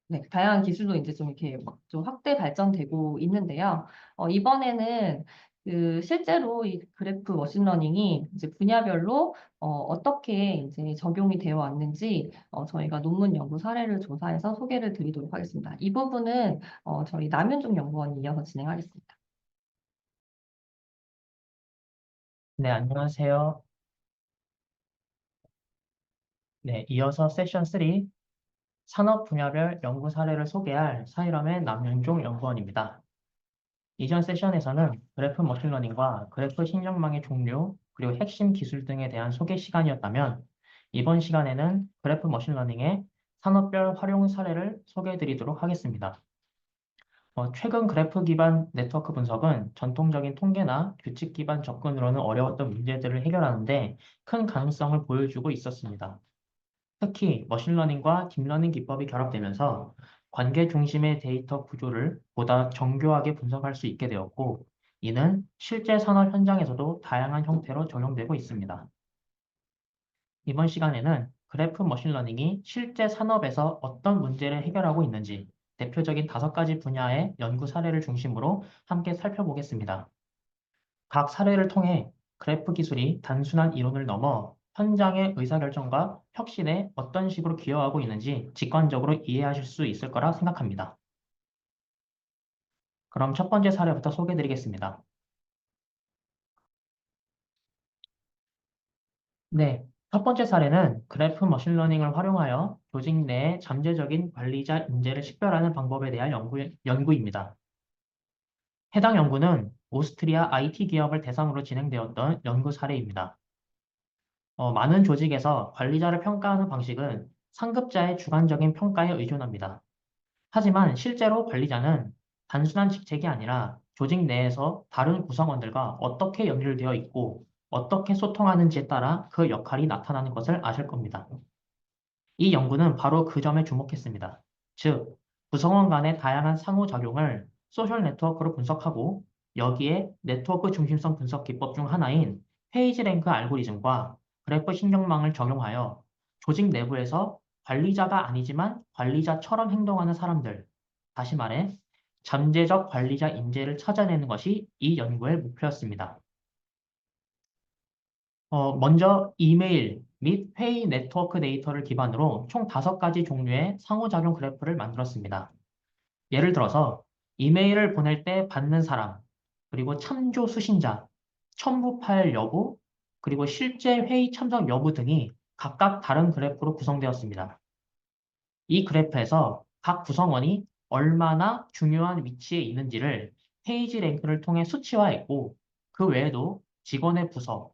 네, 다양한 기술도 이제 좀 이렇게 막좀 확대 발전되고 있는데요. 이번에는 그 실제로 이 그래프 머신러닝이 이제 분야별로 어떻게 이제 적용이 되어 왔는지 저희가 논문 연구 사례를 조사해서 소개를 드리도록 하겠습니다. 이 부분은 저희 남윤중 연구원이 이어서 진행하겠습니다. 네, 안녕하세요. 네, 이어서 세션 3, 산업 분야별 연구 사례를 소개할 사이럼의 남윤종 연구원입니다. 이전 세션에서는 그래프 머신러닝과 그래프 신경망의 종류, 그리고 핵심 기술 등에 대한 소개 시간이었다면, 이번 시간에는 그래프 머신러닝의 산업별 활용 사례를 소개해 드리도록 하겠습니다. 최근 그래프 기반 네트워크 분석은 전통적인 통계나 규칙 기반 접근으로는 어려웠던 문제들을 해결하는데 큰 가능성을 보여주고 있었습니다. 특히 머신러닝과 딥러닝 기법이 결합되면서 관계 중심의 데이터 구조를 보다 정교하게 분석할 수 있게 되었고, 이는 실제 산업 현장에서도 다양한 형태로 적용되고 있습니다. 이번 시간에는 그래프 머신러닝이 실제 산업에서 어떤 문제를 해결하고 있는지 대표적인 5가지 분야의 연구 사례를 중심으로 함께 살펴보겠습니다. 각 사례를 통해 그래프 기술이 단순한 이론을 넘어 현장의 의사결정과 혁신에 어떤 식으로 기여하고 있는지 직관적으로 이해하실 수 있을 거라 생각합니다. 그럼 첫 번째 사례부터 소개해 드리겠습니다. 네, 첫 번째 사례는 그래프 머신러닝을 활용하여 조직 내의 잠재적인 관리자 인재를 식별하는 방법에 대한 연구입니다. 해당 연구는 오스트리아 IT 기업을 대상으로 진행되었던 연구 사례입니다. 많은 조직에서 관리자를 평가하는 방식은 상급자의 주관적인 평가에 의존합니다. 하지만 실제로 관리자는 단순한 직책이 아니라 조직 내에서 다른 구성원들과 어떻게 연결되어 있고 어떻게 소통하는지에 따라 그 역할이 나타나는 것을 아실 겁니다. 이 연구는 바로 그 점에 주목했습니다. 즉, 구성원 간의 다양한 상호작용을 소셜 네트워크로 분석하고 여기에 네트워크 중심성 분석 기법 중 하나인 페이지랭크 알고리즘과 그래프 신경망을 적용하여 조직 내부에서 관리자가 아니지만 관리자처럼 행동하는 사람들, 다시 말해 잠재적 관리자 인재를 찾아내는 것이 이 연구의 목표였습니다. 먼저 이메일 및 회의 네트워크 데이터를 기반으로 총 5가지 종류의 상호작용 그래프를 만들었습니다. 예를 들어서 이메일을 보낼 때 받는 사람, 그리고 참조 수신자, 첨부 파일 여부, 그리고 실제 회의 참석 여부 등이 각각 다른 그래프로 구성되었습니다. 이 그래프에서 각 구성원이 얼마나 중요한 위치에 있는지를 페이지 랭크를 통해 수치화했고, 그 외에도 직원의 부서,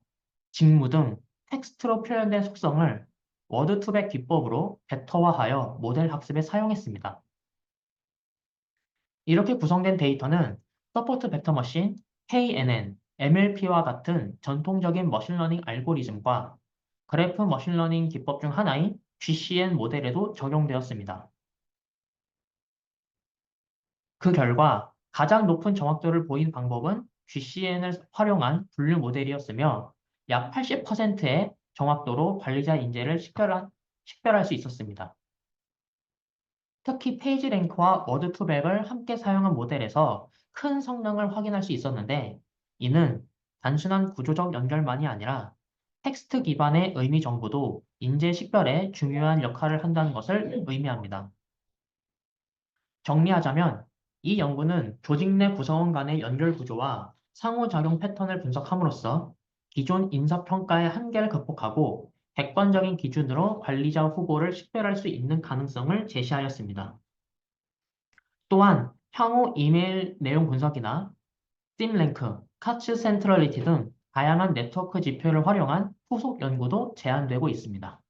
직무 등 텍스트로 표현된 속성을 워드 투백 기법으로 벡터화하여 모델 학습에 사용했습니다. 이렇게 구성된 데이터는 서포트 벡터 머신, KNN, MLP와 같은 전통적인 머신러닝 알고리즘과 그래프 머신러닝 기법 중 하나인 GCN 모델에도 적용되었습니다. 그 결과 가장 높은 정확도를 보인 방법은 GCN을 활용한 분류 모델이었으며 약 80%의 정확도로 관리자 인재를 식별할 수 있었습니다. 특히 페이지 랭크와 워드 투백을 함께 사용한 모델에서 큰 성능을 확인할 수 있었는데 이는 단순한 구조적 연결만이 아니라 텍스트 기반의 의미 정보도 인재 식별에 중요한 역할을 한다는 것을 의미합니다. 정리하자면 이 연구는 조직 내 구성원 간의 연결 구조와 상호작용 패턴을 분석함으로써 기존 인사평가의 한계를 극복하고 객관적인 기준으로 관리자 후보를 식별할 수 있는 가능성을 제시하였습니다. 또한 향후 이메일 내용 분석이나 სიმ랭크, 카츠 센트럴리티 등 다양한 네트워크 지표를 활용한 후속 연구도 제안되고 있습니다.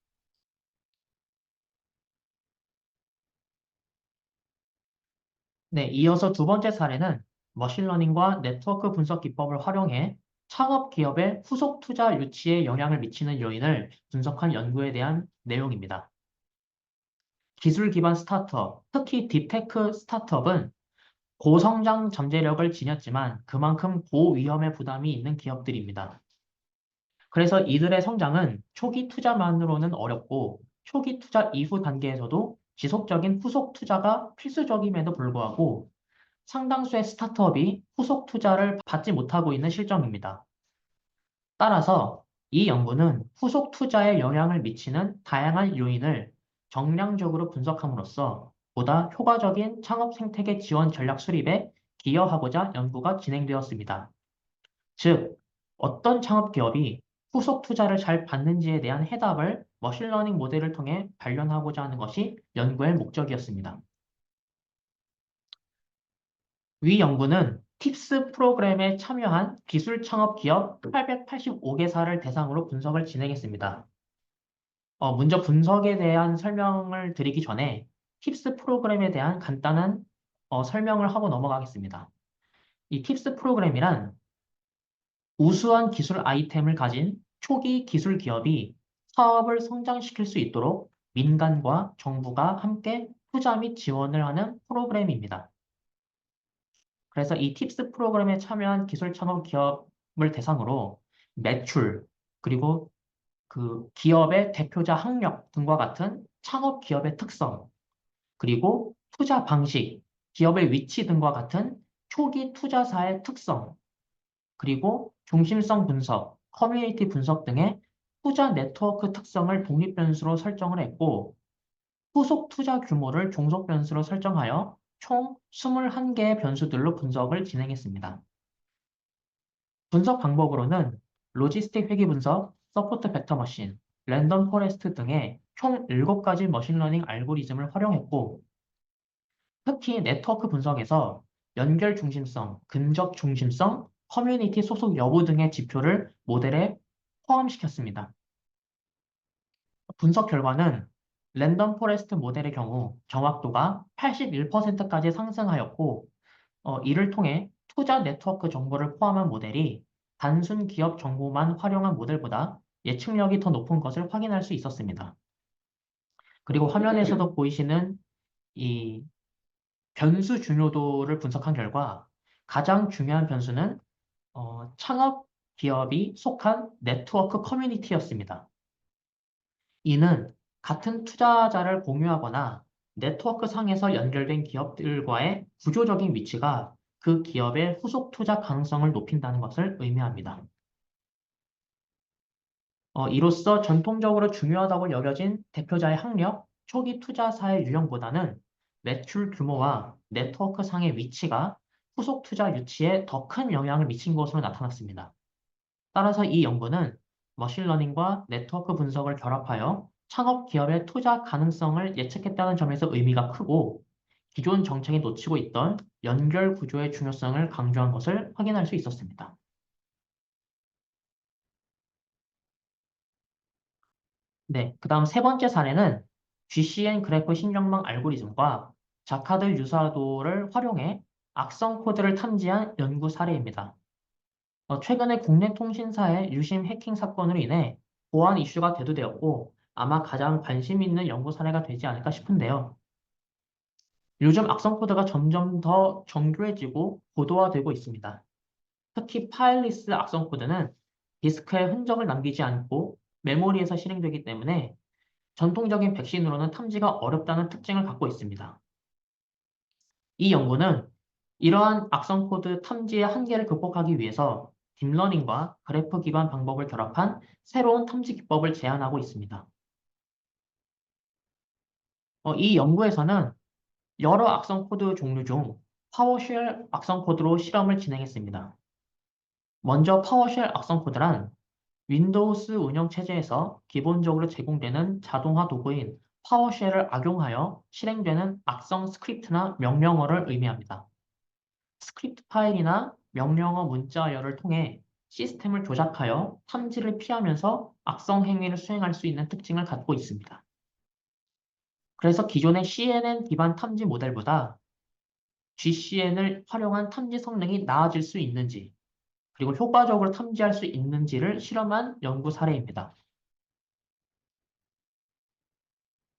네, 이어서 두 번째 사례는 머신러닝과 네트워크 분석 기법을 활용해 창업 기업의 후속 투자 유치에 영향을 미치는 요인을 분석한 연구에 대한 내용입니다. 기술 기반 스타트업, 특히 딥테크 스타트업은 고성장 잠재력을 지녔지만 그만큼 고위험의 부담이 있는 기업들입니다. 그래서 이들의 성장은 초기 투자만으로는 어렵고 초기 투자 이후 단계에서도 지속적인 후속 투자가 필수적임에도 불구하고 상당수의 스타트업이 후속 투자를 받지 못하고 있는 실정입니다. 따라서 이 연구는 후속 투자에 영향을 미치는 다양한 요인을 정량적으로 분석함으로써 보다 효과적인 창업 생태계 지원 전략 수립에 기여하고자 연구가 진행되었습니다. 즉, 어떤 창업 기업이 후속 투자를 잘 받는지에 대한 해답을 머신러닝 모델을 통해 발견하고자 하는 것이 연구의 목적이었습니다. 위 연구는 팁스 프로그램에 참여한 기술 창업 기업 885개사를 대상으로 분석을 진행했습니다. 먼저 분석에 대한 설명을 드리기 전에 팁스 프로그램에 대한 간단한 설명을 하고 넘어가겠습니다. 이 팁스 프로그램이란 우수한 기술 아이템을 가진 초기 기술 기업이 사업을 성장시킬 수 있도록 민간과 정부가 함께 투자 및 지원을 하는 프로그램입니다. 그래서 이 팁스 프로그램에 참여한 기술 창업 기업을 대상으로 매출, 그리고 그 기업의 대표자 학력 등과 같은 창업 기업의 특성, 그리고 투자 방식, 기업의 위치 등과 같은 초기 투자사의 특성, 그리고 중심성 분석, 커뮤니티 분석 등의 투자 네트워크 특성을 독립 변수로 설정을 했고, 후속 투자 규모를 종속 변수로 설정하여 총 21개의 변수들로 분석을 진행했습니다. 분석 방법으로는 로지스틱 회귀 분석, 서포트 벡터 머신, 랜덤 포레스트 등의 총 7가지 머신러닝 알고리즘을 활용했고, 특히 네트워크 분석에서 연결 중심성, 근접 중심성, 커뮤니티 소속 여부 등의 지표를 모델에 포함시켰습니다. 분석 결과는 랜덤 포레스트 모델의 경우 정확도가 81%까지 상승하였고, 이를 통해 투자 네트워크 정보를 포함한 모델이 단순 기업 정보만 활용한 모델보다 예측력이 더 높은 것을 확인할 수 있었습니다. 그리고 화면에서도 보이시는 이 변수 중요도를 분석한 결과 가장 중요한 변수는 창업 기업이 속한 네트워크 커뮤니티였습니다. 이는 같은 투자자를 공유하거나 네트워크 상에서 연결된 기업들과의 구조적인 위치가 그 기업의 후속 투자 가능성을 높인다는 것을 의미합니다. 이로써 전통적으로 중요하다고 여겨진 대표자의 학력, 초기 투자사의 유형보다는 매출 규모와 네트워크 상의 위치가 후속 투자 유치에 더 큰 영향을 미친 것으로 나타났습니다. 따라서 이 연구는 머신러닝과 네트워크 분석을 결합하여 창업 기업의 투자 가능성을 예측했다는 점에서 의미가 크고 기존 정책이 놓치고 있던 연결 구조의 중요성을 강조한 것을 확인할 수 있었습니다. 네, 그 다음 세 번째 사례는 GCN 그래프 신경망 알고리즘과 자카드 유사도를 활용해 악성 코드를 탐지한 연구 사례입니다. 최근에 국내 통신사의 유심 해킹 사건으로 인해 보안 이슈가 대두되었고 아마 가장 관심 있는 연구 사례가 되지 않을까 싶은데요. 요즘 악성 코드가 점점 더 정교해지고 고도화되고 있습니다. 특히 파일리스 악성 코드는 디스크에 흔적을 남기지 않고 메모리에서 실행되기 때문에 전통적인 백신으로는 탐지가 어렵다는 특징을 갖고 있습니다. 이 연구는 이러한 악성 코드 탐지의 한계를 극복하기 위해서 딥러닝과 그래프 기반 방법을 결합한 새로운 탐지 기법을 제안하고 있습니다. 이 연구에서는 여러 악성 코드 종류 중 파워쉘 악성 코드로 실험을 진행했습니다. 먼저 파워쉘 악성 코드란 윈도우스 운영 체제에서 기본적으로 제공되는 자동화 도구인 파워쉘을 악용하여 실행되는 악성 스크립트나 명령어를 의미합니다. 스크립트 파일이나 명령어 문자열을 통해 시스템을 조작하여 탐지를 피하면서 악성 행위를 수행할 수 있는 특징을 갖고 있습니다. 그래서 기존의 CNN 기반 탐지 모델보다 GCN을 활용한 탐지 성능이 나아질 수 있는지, 그리고 효과적으로 탐지할 수 있는지를 실험한 연구 사례입니다.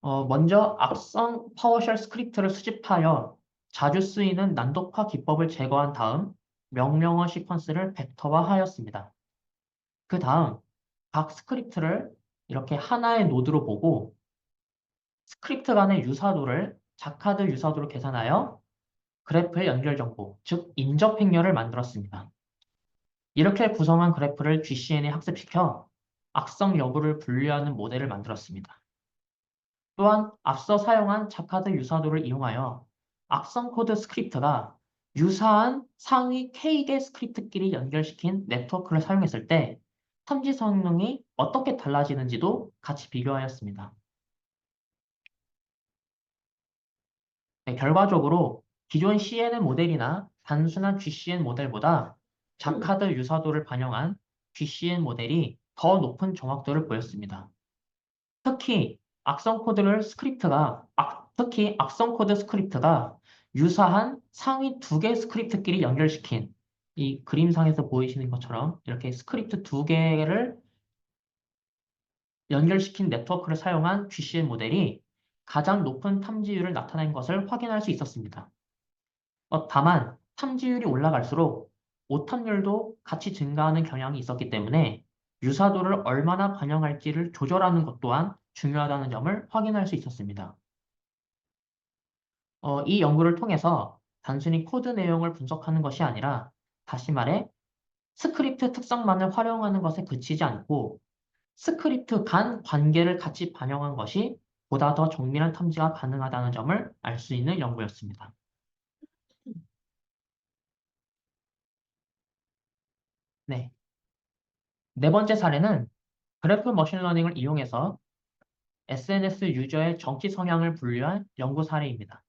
먼저 악성 파워쉘 스크립트를 수집하여 자주 쓰이는 난독화 기법을 제거한 다음 명령어 시퀀스를 벡터화하였습니다. 그 다음 각 스크립트를 이렇게 하나의 노드로 보고 스크립트 간의 유사도를 자카드 유사도로 계산하여 그래프의 연결 정보, 즉 인접 행렬을 만들었습니다. 이렇게 구성한 그래프를 GCN에 학습시켜 악성 여부를 분류하는 모델을 만들었습니다. 또한 앞서 사용한 자카드 유사도를 이용하여 악성 코드 스크립트가 유사한 상위 K개 스크립트끼리 연결시킨 네트워크를 사용했을 때 탐지 성능이 어떻게 달라지는지도 같이 비교하였습니다. 네, 결과적으로 기존 CNN 모델이나 단순한 GCN 모델보다 자카드 유사도를 반영한 GCN 모델이 더 높은 정확도를 보였습니다. 특히 악성 코드 스크립트가 유사한 상위 두 개 스크립트끼리 연결시킨 이 그림상에서 보이시는 것처럼 이렇게 스크립트 두 개를 연결시킨 네트워크를 사용한 GCN 모델이 가장 높은 탐지율을 나타낸 것을 확인할 수 있었습니다. 다만 탐지율이 올라갈수록 오탐률도 같이 증가하는 경향이 있었기 때문에 유사도를 얼마나 반영할지를 조절하는 것 또한 중요하다는 점을 확인할 수 있었습니다. 이 연구를 통해서 단순히 코드 내용을 분석하는 것이 아니라 다시 말해 스크립트 특성만을 활용하는 것에 그치지 않고 스크립트 간 관계를 같이 반영한 것이 보다 더 정밀한 탐지가 가능하다는 점을 알 수 있는 연구였습니다. 네. 네 번째 사례는 그래프 머신러닝을 이용해서 SNS 유저의 정치 성향을 분류한 연구 사례입니다.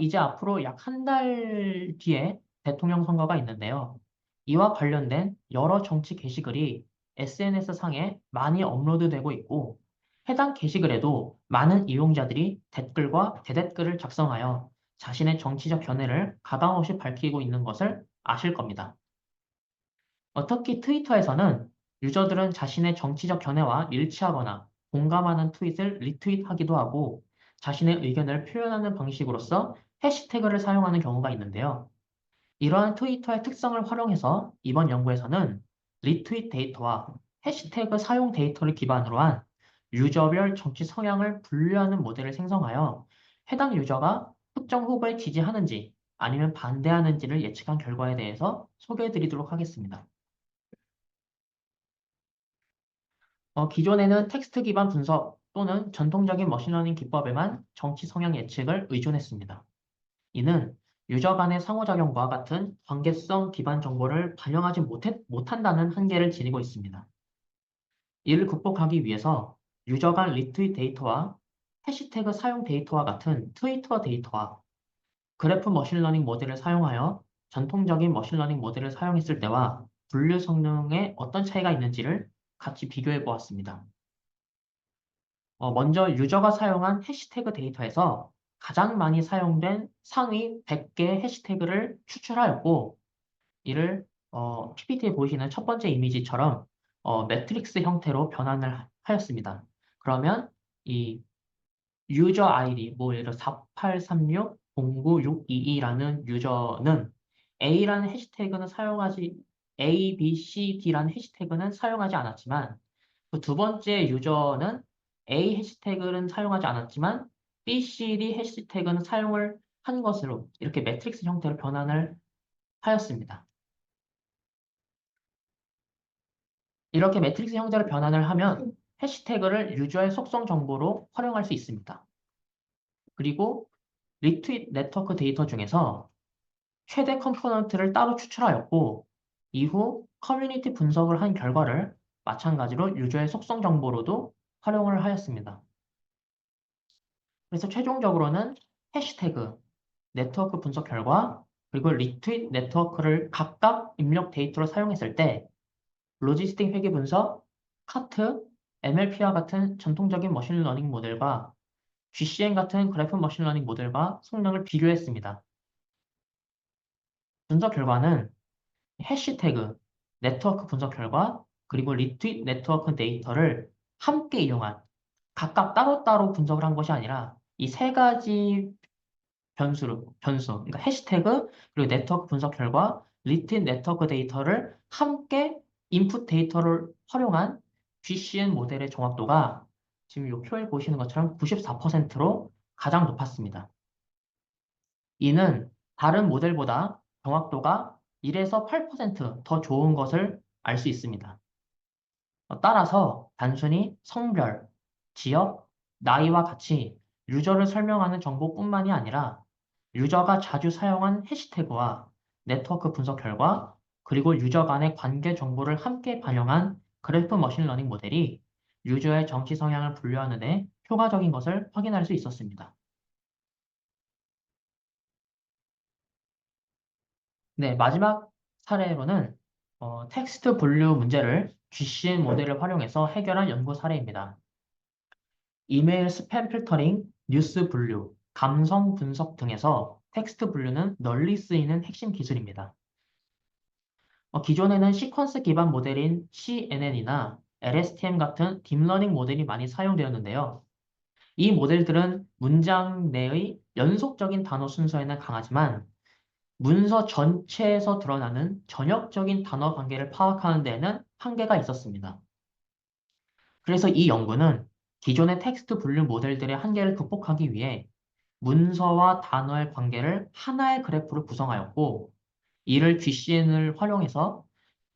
이제 앞으로 약 한 달 뒤에 대통령 선거가 있는데요. 이와 관련된 여러 정치 게시글이 SNS 상에 많이 업로드되고 있고, 해당 게시글에도 많은 이용자들이 댓글과 대댓글을 작성하여 자신의 정치적 견해를 가감없이 밝히고 있는 것을 아실 겁니다. 특히 트위터에서는 유저들은 자신의 정치적 견해와 일치하거나 공감하는 트윗을 리트윗하기도 하고 자신의 의견을 표현하는 방식으로서 해시태그를 사용하는 경우가 있는데요. 이러한 트위터의 특성을 활용해서 이번 연구에서는 리트윗 데이터와 해시태그 사용 데이터를 기반으로 한 유저별 정치 성향을 분류하는 모델을 생성하여 해당 유저가 특정 후보에 지지하는지 아니면 반대하는지를 예측한 결과에 대해서 소개해 드리도록 하겠습니다. 기존에는 텍스트 기반 분석 또는 전통적인 머신러닝 기법에만 정치 성향 예측을 의존했습니다. 이는 유저 간의 상호작용과 같은 관계성 기반 정보를 반영하지 못한다는 한계를 지니고 있습니다. 이를 극복하기 위해서 유저 간 리트윗 데이터와 해시태그 사용 데이터와 같은 트위터 데이터와 그래프 머신러닝 모델을 사용하여 전통적인 머신러닝 모델을 사용했을 때와 분류 성능에 어떤 차이가 있는지를 같이 비교해 보았습니다. 먼저 유저가 사용한 해시태그 데이터에서 가장 많이 사용된 상위 100개의 해시태그를 추출하였고, 이를 PPT에 보이시는 첫 번째 이미지처럼 매트릭스 형태로 변환을 하였습니다. 그러면 이 유저 아이디, 뭐 예를 들어 48360922라는 유저는 A라는 해시태그는 사용하지, A, B, C, D라는 해시태그는 사용하지 않았지만, 그 두 번째 유저는 A 해시태그는 사용하지 않았지만 B, C, D 해시태그는 사용을 한 것으로 이렇게 매트릭스 형태로 변환을 하였습니다. 이렇게 매트릭스 형태로 변환을 하면 해시태그를 유저의 속성 정보로 활용할 수 있습니다. 그리고 리트윗 네트워크 데이터 중에서 최대 컴포넌트를 따로 추출하였고 이후 커뮤니티 분석을 한 결과를 마찬가지로 유저의 속성 정보로도 활용을 하였습니다. 그래서 최종적으로는 해시태그, 네트워크 분석 결과, 그리고 리트윗 네트워크를 각각 입력 데이터로 사용했을 때 로지스틱 회계 분석, 카트, MLP와 같은 전통적인 머신러닝 모델과 GCN 같은 그래프 머신러닝 모델과 성능을 비교했습니다. 분석 결과는 해시태그, 네트워크 분석 결과, 그리고 리트윗 네트워크 데이터를 함께 이용한 각각 따로따로 분석을 한 것이 아니라 이 세 가지 변수, 그러니까 해시태그, 그리고 네트워크 분석 결과, 리튼 네트워크 데이터를 함께 인풋 데이터를 활용한 GCN 모델의 정확도가 지금 이 표에 보시는 것처럼 94%로 가장 높았습니다. 이는 다른 모델보다 정확도가 1에서 8%더 좋은 것을 알 수 있습니다. 따라서 단순히 성별, 지역, 나이와 같이 유저를 설명하는 정보뿐만이 아니라 유저가 자주 사용한 해시태그와 네트워크 분석 결과, 그리고 유저 간의 관계 정보를 함께 반영한 그래프 머신러닝 모델이 유저의 정치 성향을 분류하는 데 효과적인 것을 확인할 수 있었습니다. 네, 마지막 사례로는 텍스트 분류 문제를 GCN 모델을 활용해서 해결한 연구 사례입니다. 이메일 스팸 필터링, 뉴스 분류, 감성 분석 등에서 텍스트 분류는 널리 쓰이는 핵심 기술입니다. 기존에는 시퀀스 기반 모델인 CNN이나 LSTM 같은 딥러닝 모델이 많이 사용되었는데요. 이 모델들은 문장 내의 연속적인 단어 순서에는 강하지만 문서 전체에서 드러나는 전역적인 단어 관계를 파악하는 데에는 한계가 있었습니다. 그래서 이 연구는 기존의 텍스트 분류 모델들의 한계를 극복하기 위해 문서와 단어의 관계를 하나의 그래프로 구성하였고, 이를 GCN을 활용해서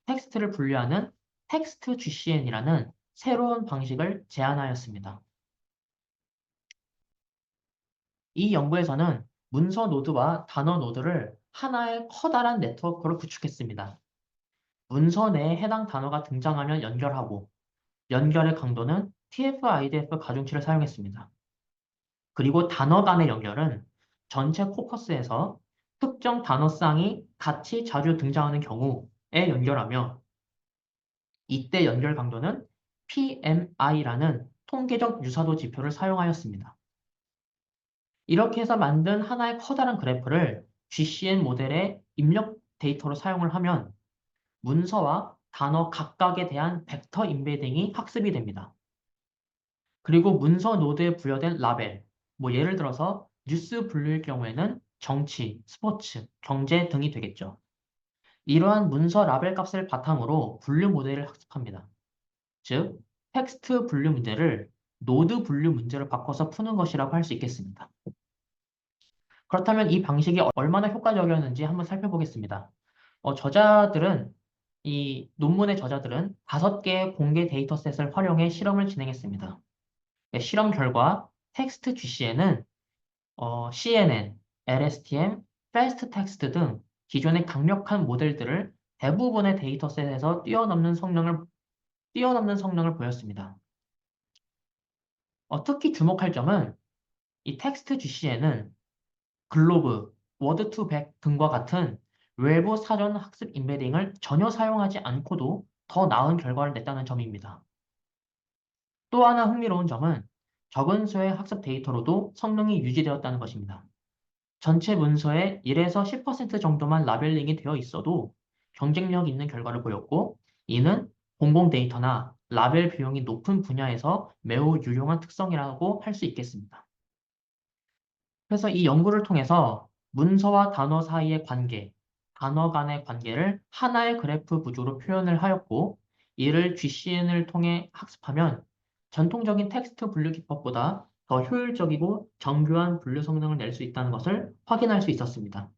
텍스트를 분류하는 텍스트 GCN이라는 새로운 방식을 제안하였습니다. 이 연구에서는 문서 노드와 단어 노드를 하나의 커다란 네트워크로 구축했습니다. 문서 내에 해당 단어가 등장하면 연결하고, 연결의 강도는 TF-IDF 가중치를 사용했습니다. 그리고 단어 간의 연결은 전체 코퍼스에서 특정 단어쌍이 같이 자주 등장하는 경우에 연결하며, 이때 연결 강도는 PMI라는 통계적 유사도 지표를 사용하였습니다. 이렇게 해서 만든 하나의 커다란 그래프를 GCN 모델의 입력 데이터로 사용을 하면 문서와 단어 각각에 대한 벡터 임베딩이 학습이 됩니다. 그리고 문서 노드에 부여된 라벨, 예를 들어서 뉴스 분류일 경우에는 정치, 스포츠, 경제 등이 되겠죠. 이러한 문서 라벨 값을 바탕으로 분류 모델을 학습합니다. 즉, 텍스트 분류 문제를 노드 분류 문제로 바꿔서 푸는 것이라고 할 수 있겠습니다. 그렇다면 이 방식이 얼마나 효과적이었는지 한번 살펴보겠습니다. 이 논문의 저자들은 5개의 공개 데이터셋을 활용해 실험을 진행했습니다. 네, 실험 결과 텍스트 GCN은 CNN, LSTM, Fast Text 등 기존의 강력한 모델들을 대부분의 데이터셋에서 뛰어넘는 성능을 보였습니다. 특히 주목할 점은 이 텍스트 GCN은 글로브, 워드2백 등과 같은 외부 사전 학습 임베딩을 전혀 사용하지 않고도 더 나은 결과를 냈다는 점입니다. 또 하나 흥미로운 점은 적은 수의 학습 데이터로도 성능이 유지되었다는 것입니다. 전체 문서의 1에서 10% 정도만 라벨링이 되어 있어도 경쟁력 있는 결과를 보였고, 이는 공공 데이터나 라벨 비용이 높은 분야에서 매우 유용한 특성이라고 할 수 있겠습니다. 그래서 이 연구를 통해서 문서와 단어 사이의 관계, 단어 간의 관계를 하나의 그래프 구조로 표현을 하였고, 이를 GCN을 통해 학습하면 전통적인 텍스트 분류 기법보다 더 효율적이고 정교한 분류 성능을 낼 수 있다는 것을 확인할 수 있었습니다.